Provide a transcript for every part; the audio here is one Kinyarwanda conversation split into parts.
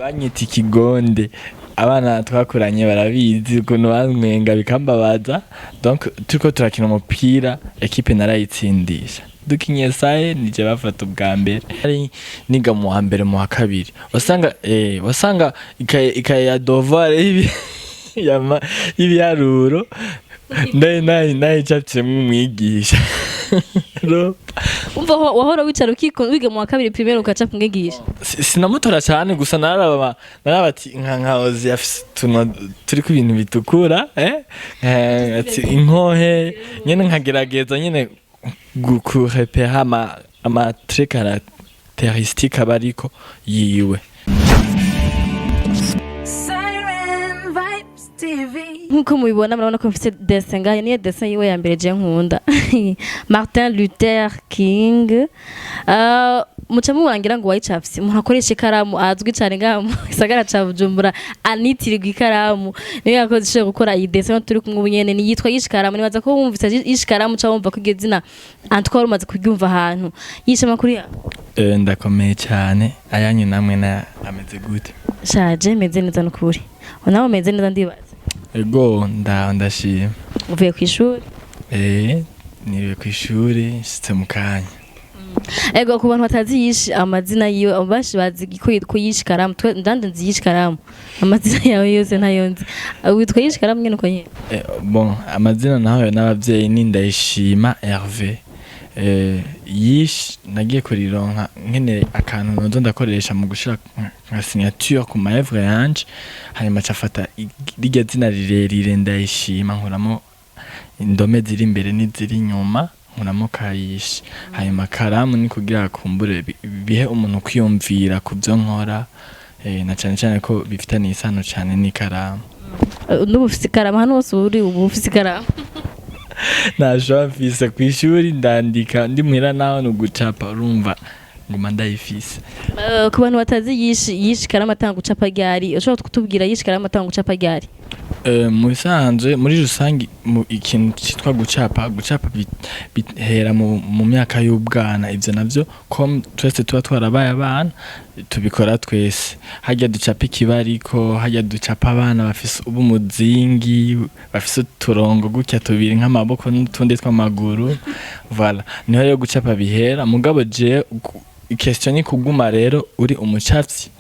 Banyita ikigonde abana twakuranye barabizi ukuntu bamwenga bikambabaza donc turiko turakina umupira equipe narayitsindisha dukinye saye nije bafata ubwa mbere ari niga mu wa mbere mu wa kabiri wasanga ikaye ya devoir y'ibiharuro nayi capyemwe umwigisha umva wahora wicara wiga mu wa kabiri primaire ukaca kumwigisha sinamutora cyane gusa narabati nka ozi afise turi ku bintu bitukura ati inkohe nyene nkagerageza nyene gukurepeha ama très caractéristique abariko yiwe nkuko mubibona murabona ko mfite dessin ngahe niyo dessin yiwe ya mbere je nkunda Martin Luther King muca murangira ngo wayicafise umuntu akoresha ikaramu azwi cyane ngaha mu gisagara ca Bujumbura anitirirwa ikaramu niyo yakoze ishobora gukora iyi dessin turi kumwe ubunyene ni yitwa yishikaramu nibaza ko wumvise yishikaramu ca wumva ko igezina antwara umaze kuryumva ahantu yishe makuru ya ndakomeye cyane ayanyu namwe na ameze gute shaje meze neza nukuri nawe meze neza ndibaza ego ndashima uvuye ku ishuri niriwe ku ishuri nshitse mu kanya ego ku bantu batazi yishi amazina yiwe abashi bazi ko yishikaramu ndande nzi yishikaramu amazina yawe yose ntayonzi witwa yishikaramu nyene uko nyene bon amazina nawe n'abavyeyi ni Ndayishima Hervé yish nagiye kurironka nkene akantu nozo ndakoresha mu gushira nka signature ku maevre yanje hanyuma cafata rirya zina rirerire Ndayishima nkuramo indome ziri imbere n'iziri inyuma nkuramo kayishi hanyuma karamu ni kugira akumbure bihe umuntu kwiyumvira ku byo nkora na cyane ko bifitanye isano cyane n'ikaramu n'ubufise ikaramu hano hose uri ubufise ikaramu nasho mfise ku ishuri ndandika ndi muhira naho no gucapa urumva nguma ndayifise ku bantu batazi yishikaramu atanga gucapa ryari ushobora kutubwira yishikaramu atanga gucapa ryari mu bisanzwe muri rusangi mu ikintu cyitwa gucapa bihera mu myaka y'ubwana ivyo navyo ko twese tuba twarabaye abana tubikora twese hajya ducapa ikibariko hajya ducapa abana bafise ubumuzingi bafise uturongo gutya tubiri nk'amaboko n'utundi tw'amaguru voilà niho rero gucapa bihera mugabo je question ni kuguma rero uri umucapfi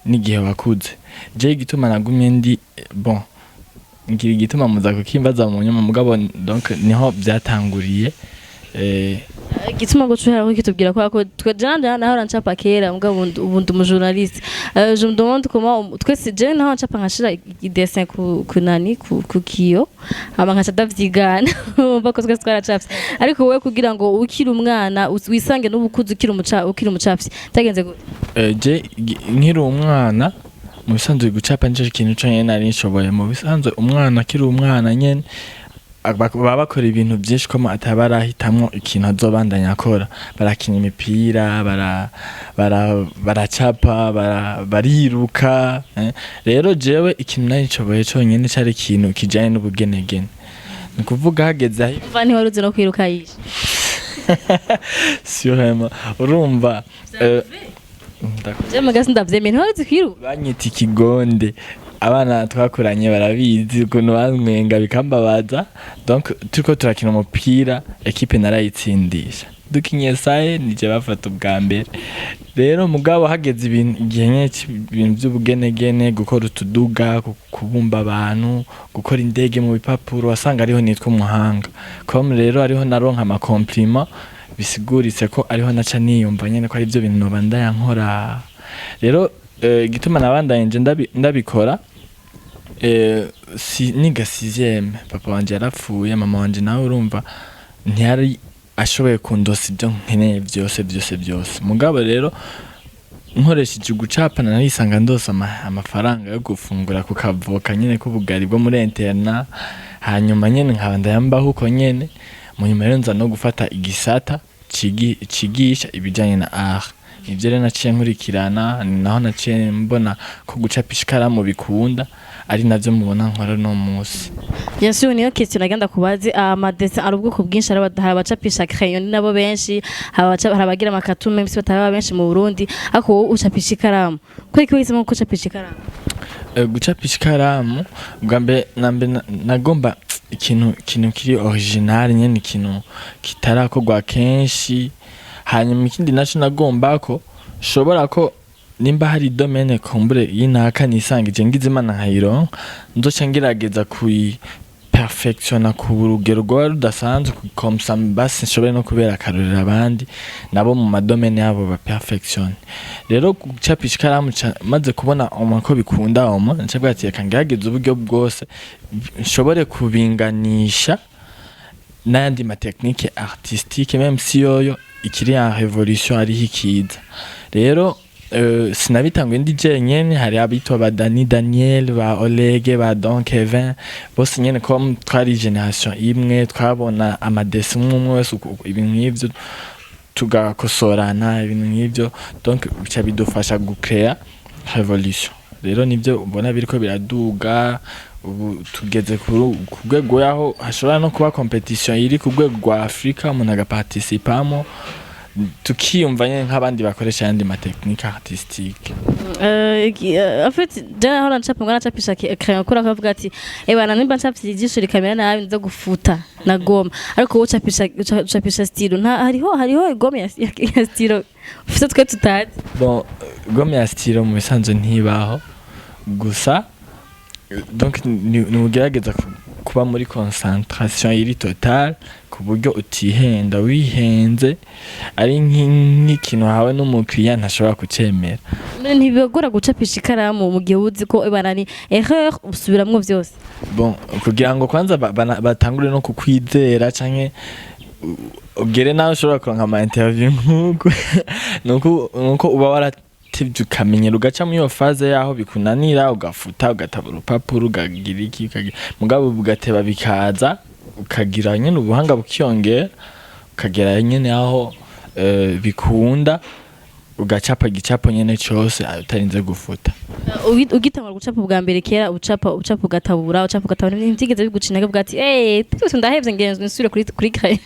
n'igihe wakuze je igituma nagumye ndi bon ngira igituma muza kukimbaza mu nyuma mugabo donc niho byatanguriye igituma gucuhera ko kitubwira ko twejana naho rancapa kera mugabo ubundi mu journaliste je me demande comment twese je naho rancapa nkashira dessin ku nani ku kiyo aba nkaca davyigana umva ko twese twaracapse ariko wowe kugira ngo ukiri umwana wisange n'ubukuzi ukiri umucapsi tagenze gute je nkiri umwana mu bisanzwe gucapa nje ikintu cyo nyene nari nshoboye mu bisanzwe umwana akiri umwana nyene baba bakora ibintu byinshi ko atabarahitamwo ikintu azobandanya akora barakina imipira baracapa bariruka rero jewe ikintu nari nshoboye cyo nyene cyari ikintu kijanye n'ubugenegene ni kuvuga hageze aho vani waruze no kwiruka yishe sûrement urumva Jema gasi ndavyemeye ntiwaruzi kwiruka banyita ikigonde abana twakuranye barabizi ukuntu bamwenga bikambabaza donc turiko turakina umupira equipe narayitsindisha dukinye saye nije bafata ubwa mbere rero mugabo hageze igihe ibintu by'ubugenegene gukora utuduga kubumba abantu gukora indege mu bipapuro wasanga ariho nitwa umuhanga comme rero ariho naronka ama compliment bisiguritse ko ariho naca niyumva nyene ko ari byo bintu nobandanya nkora rero igituma nabandanye ndabikora niga 6e papa wanje yarapfuye mama wanje nawe urumva ntiyari ashoboye kundosa ibyo nkeneye byose mugabo rero nkoresheje gucapa narisanga ndosa amafaranga yo gufungura ku kavoka nyene k'ubugari bwo muri interna hanyuma nyene nkabanda yambaho uko nyene mu nyuma rero nza no gufata igisata cigisha ibijanye na art ivyo rero naciye nkurikirana ni naho naciye mbona ko gucapisha ikaramu bikunda ari navyo mubona nkora no musi. Bien sûr niyo question nagenda kubazi amadessin ari ubwoko bwinshi hari abacapisha crayon nabo benshi hari abagira amakatu même si bataba benshi mu Burundi ariko wowe ucapisha ikaramu kuri kiwe isemo ko ucapisha ikaramu gucapisha ikaramu bwa mbe nagomba ikintu kiri original nyene ikintu kitarakorwa kenshi hanyuma ikindi naco nagomba ko shobora ko nimba hari domaine kumbure y'inaka nisangije ngize imana nkayironka nzoca ngerageza kuyi perfectiona ku rugero rwa rudasanzwe comme ça basi nshobore no kubera akarorera abandi nabo mu madomene yabo ba perfection. Rero gucapisha ikaramu maze kubona ko bikunda ncabwa ati reka ngerageze uburyo bwose nshobore kubinganisha n'andi ma technique artistique même si yoyo ikiri en révolution ari hikiza. Rero sinabitangwe ndi jenyene hari abitwa ba Daniel ba Oleg ba Don Kevin bose nyene ko twari generation imwe twabona amadesi umwe wese ibintu nk'ivyo tugakosorana ibintu nk'ivyo donc bica bidufasha gucrea révolution. Rero nivyo ubona biriko biraduga ubu tugeze ku rwego yaho hashobora no kuba competition iri ku rwego rwa Afrika umuntu agaparticipamo tukiyumva nyene nk'abandi bakoresha yandi ma technique artistique. En fait jana hora ncapa ngana capisha crayon kora kavuga ati bana nimba ncapye igishuri kamera nabi nza gufuta na goma ariko wo capisha style nta hariho gome ya style ufite twe tutazi. Bon gome ya style mu bisanzwe ntibaho gusa donc ni ugerageza kuba muri concentration iri total ku buryo utihenda wihenze ari nk'ikintu hawe n'umukiriya ntashobora kucemera. Ntibigora gucapisha ikaramu mu gihe uzi ko ni erreur usubiramwo vyose. Bon kugira ngo kwanza batangure no kukwizera canke ugere nawe ushobora kuronka ama interview nuko uba waratevye ukamenyera ugaca muri iyo phase yaho bikunanira ugafuta ugataba urupapuro ugagira iki mugabo bugateba bikaza ukagira nyene ubuhanga bukiyongera ukagera nyene aho bikunda ugacapa gicapo nyene cyose utarinze gufuta. Ugitangura gucapa bwa mbere kera ucapa ugatabura ntigeze bigucinaga bwati twese ndahevye ngenzo nsubire kuri crayon.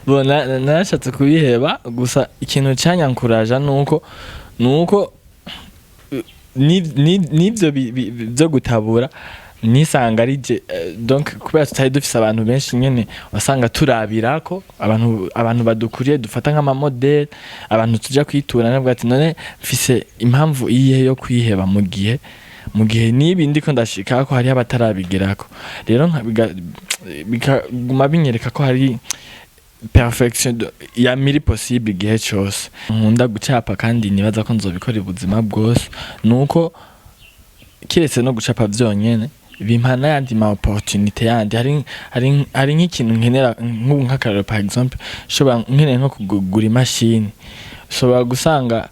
Bon nashatse kubiheba gusa ikintu cyanyankuraje nuko nivyo byo gutabura nisanga ari donc kubera tutari dufise abantu benshi nyene wasanga turabirako abantu badukuriye dufata nk'ama model abantu tuja kwitura nabwo ati none mfise impamvu iyihe yo kwiheba mu gihe nibi ndiko ndashika ko hari abatarabigerako. Rero bikaguma binyereka ko hari perfection ya miri possible igihe cyose nkunda gucapa kandi nibaza ko nzobikora ubuzima bwose nuko kiretse no gucapa vyonyene bimpana yandi ma opportunité yandi hari nk'ikintu nkenera nk'akarero par exemple shobora nkeneye nko kugura imashini shobora gusanga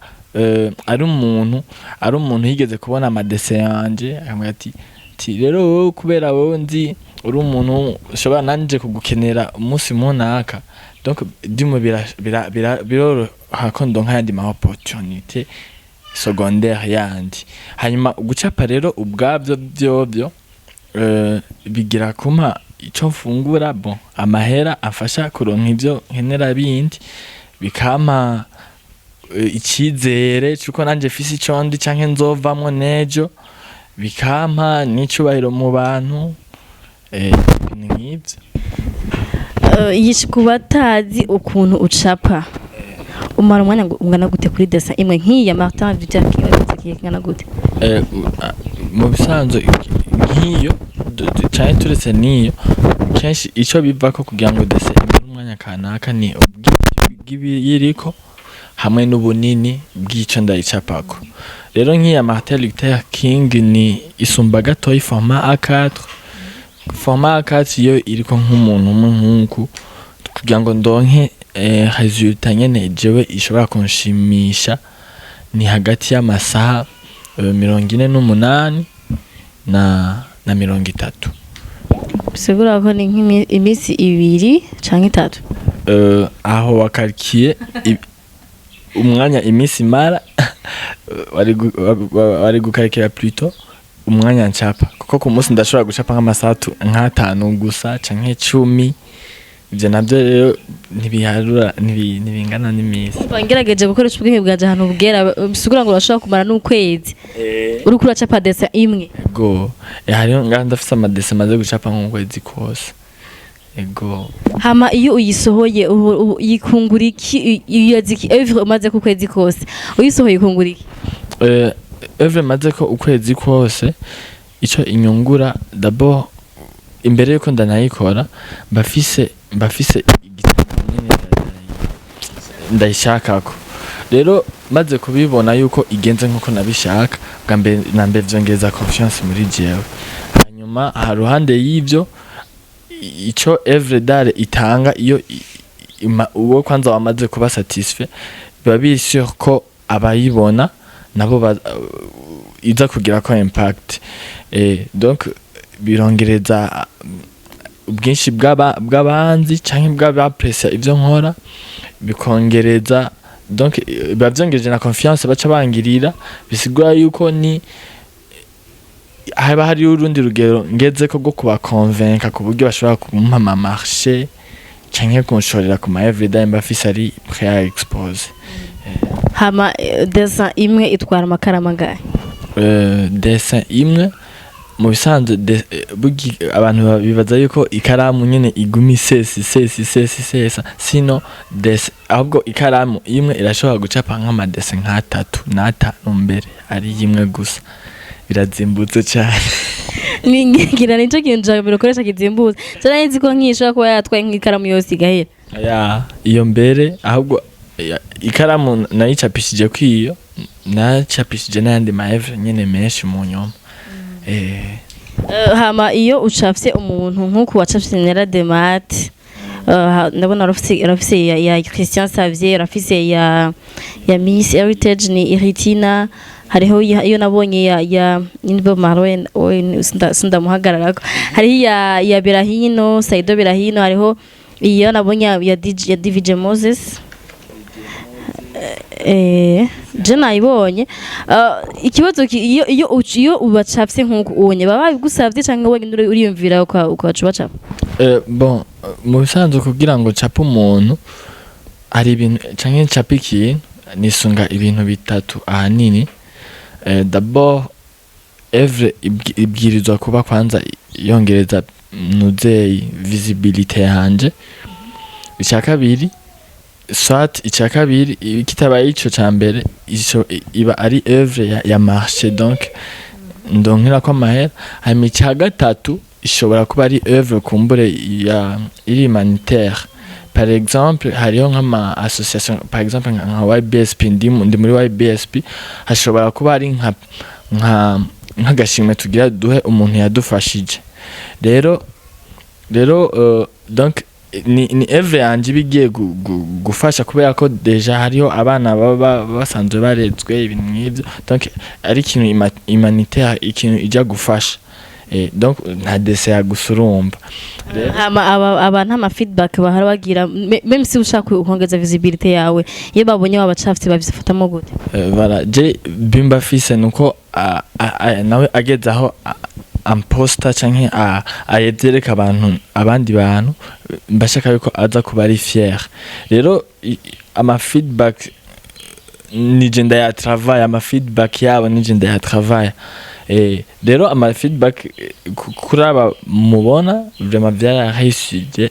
ari umuntu yigeze kubona amadessin yanje akamwe ati rero wowe kubera wowe nzi uri umuntu shobora nanje kugukenera umunsi munaka donc dimo biroroha ko ndonka yandi ma opportunité secondaire yandi. Hanyuma gucapa rero ubwavyo byovyo bigira kuma ico mfungura bon amahera afasha kuronka ivyo nkenera bindi bikama ikizere cyuko nanje fisi condi canke nzovamwo nejo bikama n'icubahiro mu bantu nk'ivyo. Yishi kubatazi ukuntu ucapa umara umwanya ungana gute kuri dessin imwe nk'iya Martin Luther King ngana gute? Mu bisanzwe nk'iyo cyane turetse niyo kenshi ico bivako kugira ngo dessin imara umwanya kanaka ni ubwibiriko hamwe n'ubunini bw'ico ndayicapako. Rero nk'iya Martin Luther King ni isumba gato format A4 format A4 yo iriko nk'umuntu nk'uku kugira ngo ndonke resultat nyene jewe ishobora kunshimisha ni hagati y'amasaha 48 na 30. Bisegura ko ni nk'imisi 2 canke 3 aho wakarikiye umwanya iminsi mara wari gukarikira plutôt umwanya ncapa kuko ku munsi ndashobora gucapa nk'amasatu nk'atanu gusa canke 10 ivyo navyo rero ntibiharura ntibingana n'iminsi bangerageje gukoresha ubwenge bwaje ahantu bugera bisigura ngo urashobora kumara n'ukwezi uri kuracapa dessin imwe ego hariho ndafise amadessin maze gucapa nk'ukwezi kose ego hama iyo uyisohoye yikungura iki yaziki evre umaze ku kwezi kose uyisohoye ikungura iki evre maze ko ukwezi kose ico inyungura d'abord imbere yuko ndanayikora mbafise ndayishakako rero maze kubibona yuko igenze nkuko nabishaka bwa mbere na mbere vyongeza confiance muri jewe hanyuma haruhande y'ivyo ico evre dare itanga iyo uwo kwanza wamaze kuba satisfait biba biri sûr ko abayibona nabo iza kugira ko impact donc birongereza ubwinshi bw'abanzi canke bw'abapressa ivyo nkora bikongereza donc biba vyongereje na confiance baca bangirira bisigura yuko ni haba hari urundi rugero ngeze ko kuba convaincre ku buryo bashobora kumpa ama marché canke kunshorera ku ma everyday mbafise ari prêt à exposer hama dessin imwe itwara amakara mangahe dessin imwe mu bisanzwe abantu bibaza yuko ikaramu nyene igumi sesa sino ahubwo ikaramu imwe irashobora gucapa nk'amadessin nk'atatu n'atanu mbere ari imwe gusa birazimbutse cyane ngira nico kintu birokoresha kizimbutse cyane nzi ko nkishobora kuba yatwaye nk'ikaramu yose igahera iyo mbere ahubwo ikaramu nayicapishije kwiyo nacapishije n'ayandi maevre nyene menshi mu nyoma hama iyo ucafye umuntu nk'uko wacafye Nera Demate ndabona rafise ya Christian Xavier rafise ya Miss Heritage ni Iritina hariho iyo nabonye ya Inbo Marwen sindamuhagararako hariho ya Berahino Saido Berahino hariho iyo nabonye ya DJ Moses je nayibonye ikibazo iyo ubacapse nkuko ubonye baba bigusavye canke wenyine uriyumvira ukaca bacapa bon mu bisanzwe kugira ngo capa umuntu hari ibintu canke capa ikintu nisunga ibintu bitatu ahanini d'abord evre ibwirizwa kuba kwanza yongereza nuzei visibilité yanje icya kabiri soit icya kabiri kitabaye ico cambere iba ari œuvre ya marché donc ndonkera ko mahera hanyuma icya gatatu ishobora kuba ari œuvre kumbure ya iri humanitaire par exemple hariho nk'ama association par exemple nka YBSP ndi muri YBSP hashobora kuba ari nk'agashimwe tugira duhe umuntu yadufashije rero donc ni evre yanje bigiye gufasha kubera ko deja hariho abana baba basanzwe barezwe ibintu nk'ivyo donc ari ikintu humanitaire ikintu ija gufasha donc nta dessin gusurumba abantu ama feedback bahara bagira même si ushaka ukongeza visibilité yawe iyo babonye wabacafite babifatamo gute voilà je bimba fise nuko nawe ageze aho amposta canke ayezereka abantu abandi bantu mbashaka yuko aza kuba ari fier rero ama feedback nije ndaya travail ama feedback yabo nije ndaya travail rero ama feedback kuraba mubona vraiment byarahishije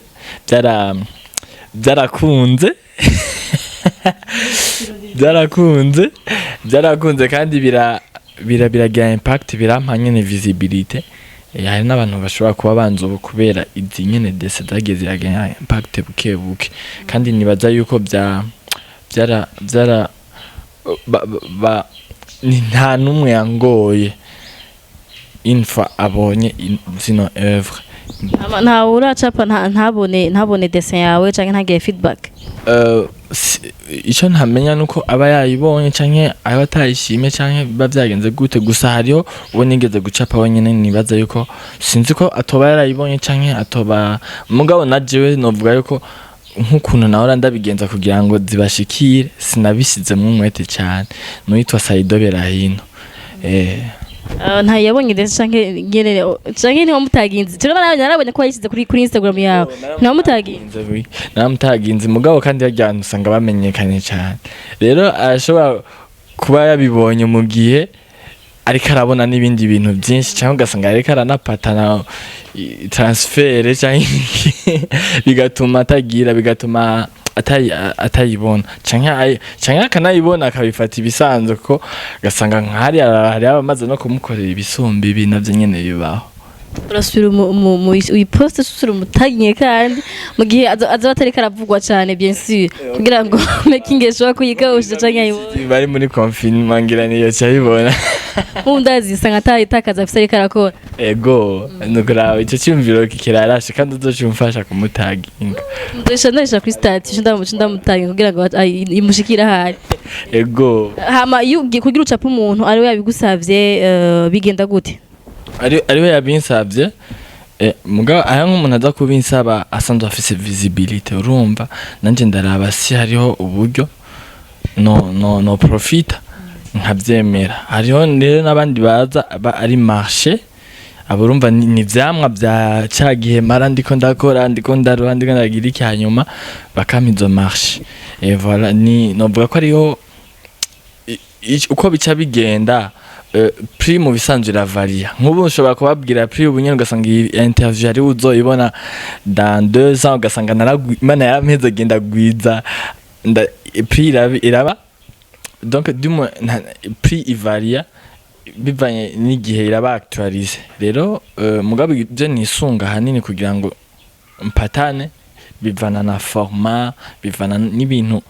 byarakunze kandi biragira impact birampa nyene visibilité hari n'abantu bashobora kuba banzoba kubera izi nyene dese zagiye ziragira impact buke kandi nibaza yuko byara nta numwe yangoye infa abonye zino œuvre nta uracapa ntabone dessin yawe canke ntagiye feedback icyo ntamenya nuko aba yayibonye canke aba atayishimye canke biba byagenze gute gusa hariho uwo nigeze gucapa wenyine nibaza yuko sinzi ko atoba yarayibonye canke atoba mugabo najewe novuga yuko nk'ukuntu nahora ndabigenza kugira ngo zibashikire sinabisizemwo umwete cyane n'uwitwa Saido Berahino nta yabonye ndetse canke niho mutaginze turi narabonye ko yashyize kuri Instagram yawe nta mutaginze namutaginze mugabo kandi yajyana usanga bamenyekanye cyane rero arashobora kuba yabibonye mu gihe ariko arabona n'ibindi bintu byinshi cyangwa ugasanga ariko aranapatana transfer cyangwa bigatuma atayibona canke akanayibona akabifata ibisanzwe ko gasanga nk'ahari abamaze no kumukorera ibisumbi ibi navyo nyene bibaho urasubira uyiposte susura umutaginye kandi mu gihe aza batariko aravugwa cyane bien sûr kugira ngo making ishobora kuyikawusha canke ayibona bari muri confinement ngira niyo cyayibona undazi sanga atakaza afise ariko arakora ego nukura icyo cyumviro kikirarashe kandi uzocumfasha kumutaginga ndashaka kuri station ndamutaginga kugira ngo imushikira hari ego hama kugira ucapa umuntu ari we yabigusavye bigenda gute ariwe yabinsabye mugabo aya nk'umuntu aza kubinsaba asanzwe afise visibility urumva nanje ndaraba si hariho uburyo no profita nkabyemera hariho rero n'abandi baza ari marché aburumva ni vyamwa bya cagihe mara ndiko ndakora ndiko ndagira iki hanyuma bakamizo marché et voilà ni novuga ko ariho uko bica bigenda prix mu bisanzwe iravaria nk'ubu ushobora kubabwira prix ubunyene ugasanga iyi interview ari uzoyibona dans 2 ans ugasanga Imana yampeze genda gwiza prix iraba donc du moins prix ivaria bivanye n'igihe iraba actualize rero mugabo je nisunga hanini kugira ngo mpatane bivana na format bivana n'ibintu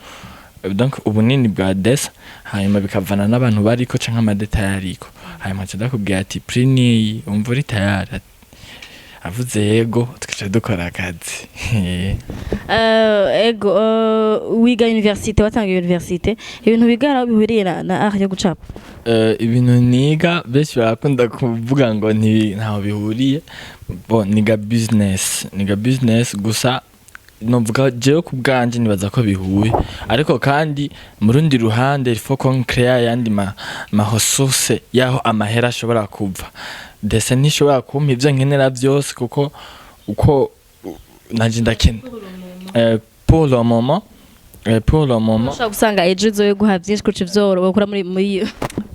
donc ubunini bwa desa hanyuma bikavana n'abantu bariko canke amadetail ariko hanyuma ndakubwira ati prix ni umvura tayari avuze yego tukaca dukora akazi ego wiga université watanga université ibintu bigara bihuriye na art yo gucapa ibintu niga benshi barakunda kuvuga ngo ntaho bihuriye bon niga business gusa novuga jewe ku bwanje nibaza ko bihuye ariko kandi mu rundi ruhande il faut qu'on crée yandi ma ressources yaho amahera ashobora kuva ndetse ntishobora kumpa ivyo nkenera byose kuko uko nanje ndakena pour le moment ushobora gusanga ejo uzoye guha byinshi kuca ivyo ukora muri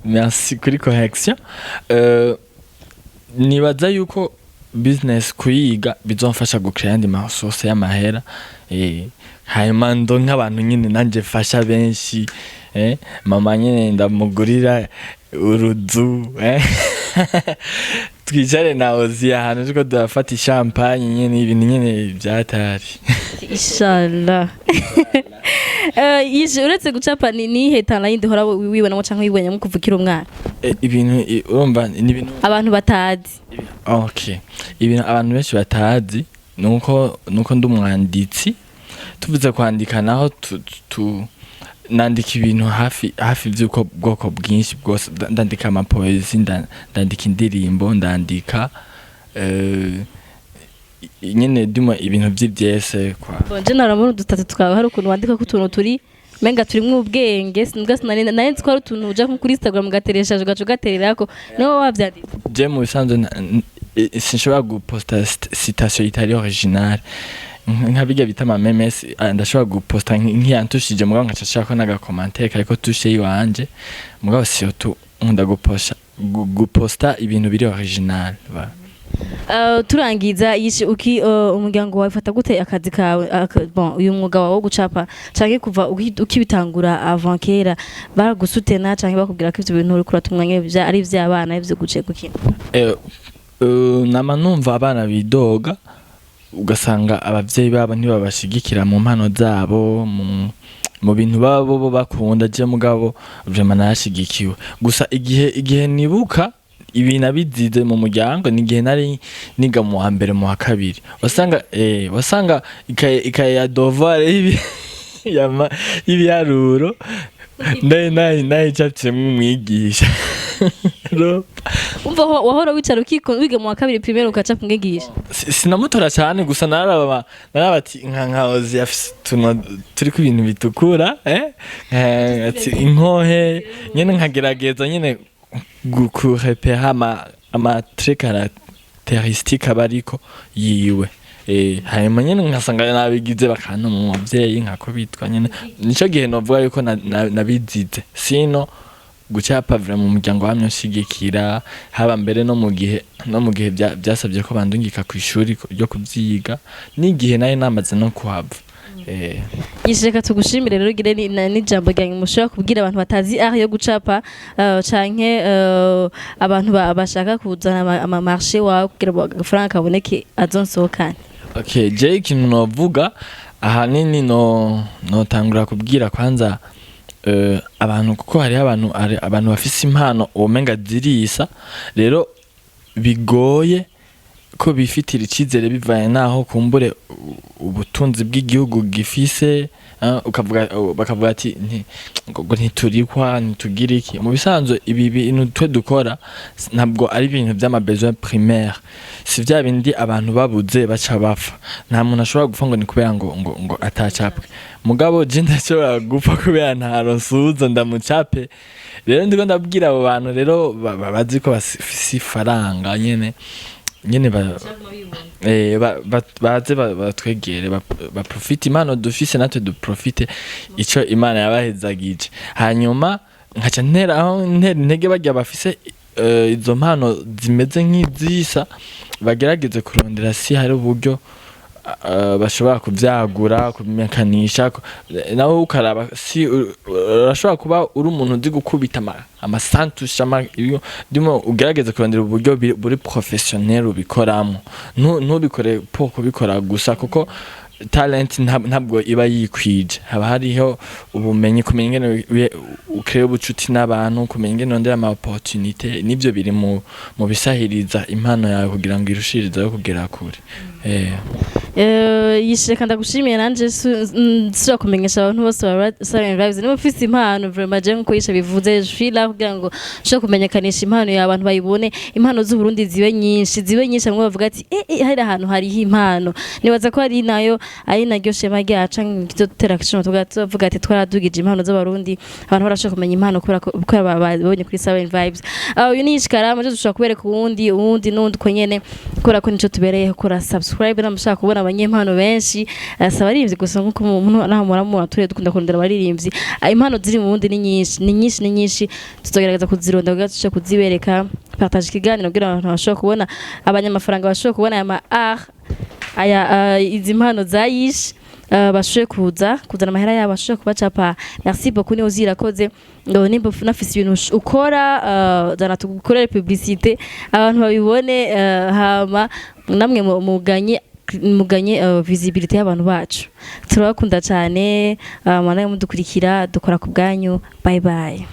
merci kuri correction nibaza yuko business kuyiga bizomfasha gukira yandi masource y'amahera hanyuma ndo nk'abantu nyine nanje fasha benshi mama nyine ndamugurira uruzu twicare na ozi ahantu tuko dufata champagne nyine ibintu nyine byatari inshallah yije uretse gucapa ni hetana yindi hora wibonamo canke wibonye mu kuvukira umwana ibintu urumva ni ibintu abantu batazi okay ibintu abantu benshi batazi nuko ndumwanditsi tuvuze kwandika naho nandika ibintu hafi by'uko bwoko bwinshi bwose ndandika amapoezi ndandika indirimbo ndandika nyene duma ibintu by'ibyese kwa bonje naramuru dutatu tukaba hari ukuntu wandika ko utuntu turi menga turi mu ubwenge nari nzi ko ari utuntu uja kuri Instagram gateresha ugaca ugatererako no wavyandika je mu bisanzwe sinshobora guposta citation itari originale nk'abiga bita memes ndashobora guposta nk'iyantushije mugabo nkacashaka ko naga commentaire ariko tushe yiwanje mugabo siyo tu nkunda guposta ibintu biri original turangiza yishi umuryango wawe fata gute akazi kawe bon uyu mwuga wawe wo gucapa canke kuva ukibitangura avant kera baragusutena canke bakubwira ko ivyo bintu uri kuratumwanye ari ivy'abana ivyo guce gukina nama numva abana bidoga ugasanga abavyeyi babo ntibabashigikira mu mpano zabo mu bintu babo bakunda je mugabo vraiment narashigikiwe gusa igihe nibuka ibintu abizize mu muryango nigihe nari niga mu wa mbere mu wa kabiri wasanga ikaye ya devoir y'ibiharuro nayi capye mu mwigisha umva wahora wicara wiga mu wa kabiri primaire ukacapa umwigisha sinamutora cyane gusa narabati nka ozi afise turi ku bintu bitukura ati inkohe nyene nkagerageza nyene gukurepera ama très caractéristique abariko yiwe hanyuma nyene nkasanga nabigize bakana mu muvyeyi nkako bitwa nyene nico gihe novuga yuko nabizize sino gucapa vra mu muryango wamye ushigikira haba mbere no mu gihe byasabye ko bandungika ku ishuri ryo kuvyiga n'igihe naye namaze no kuhava Yishaka tugushimire rero gire n'ijambo ryanyu mushobora kubwira abantu batazi art yo gucapa canke abantu bashaka kuzana ama marché wawe kugira agafaranga kaboneke azonsohokane. Okay, je ikintu novuga ahanini notangura kubwira kwanza abantu kuko hari abantu bafise impano omenga zirisa rero bigoye ko bifitira icizere bivaye naho kumbure ubutunzi bw'igihugu gifise bakavuga ati ngo ntiturikwa ntitugira iki mu bisanzwe ibi bintu twe dukora ntabwo ari ibintu by'amabesoin primaire si vya bindi abantu babuze baca bapfa nta muntu ashobora gupfa ngo ni kubera ngo atacapwe mugabo je ndashobora gupfa kubera ntaronsuza ndamucape rero ndiko ndabwira abo bantu rero bazi ko bafise ifaranga nyene baze batwegere baprofite impano dufise natwe duprofite ico imana yabahezagije hanyuma nkaca ntera intege barya bafise izo mpano zimeze nk'izisa bagerageze kurondera si hari uburyo bashobora kuvyagura kumekanisha nawe ukaraba si urashobora kuba uri umuntu uzi gukubita amasantusha ndimo ugerageze kurondera uburyo buri professionnel ubikoramo ntubikore po kubikora gusa kuko talent ntabwo iba yikwije haba hariho ubumenyi kumenya ingene ukreye ubucuti n'abantu kumenya ingene ndera ama opportunité nivyo biri mu bisahiriza impano yawe kugira ngo irushirize yo kugera kure yisheka ndagushimiye nanje sura kumenyesha abantu bose bari lives niba ufite impano vraiment je nko yisha bivuze fila kugira ngo sho kumenyekanisha impano y'abantu bayibone impano z'u Burundi zibe nyinshi amwe bavuga ati hari ahantu hariho impano nibaza ko ari nayo ari naryo shema ryaca ngizotera action tuvuga ati twaradugije impano z'abarundi abantu barashaka kumenya impano kubera babonye kuri Seven Vibes uyu ni ishikara maje dushaka kubereka uwundi n'undi ko nyene kora ko nico tubereye kora subscribe namushaka kubona abanyempano benshi saba arimvye gusa nkuko umuntu naho muramu ature dukunda kurondera abaririmbyi impano ziri mu wundi ni nyinshi tuzogerageza kuzironda kugaca kuzibereka partage ikiganiro kugira abantu bashobora kubona abanyamafaranga bashobora kubona aya art izi mpano zayishe bashoboye kuzana amahera yabo bashoboye kubacapa merci beaucoup ni uzirakoze nimba nafise ibintu ukora zana tugukorere publicité abantu babibone hama namwe muganye visibility y'abantu bacu turabakunda cyane mwana mudukurikira dukora ku bwanyu bye bye.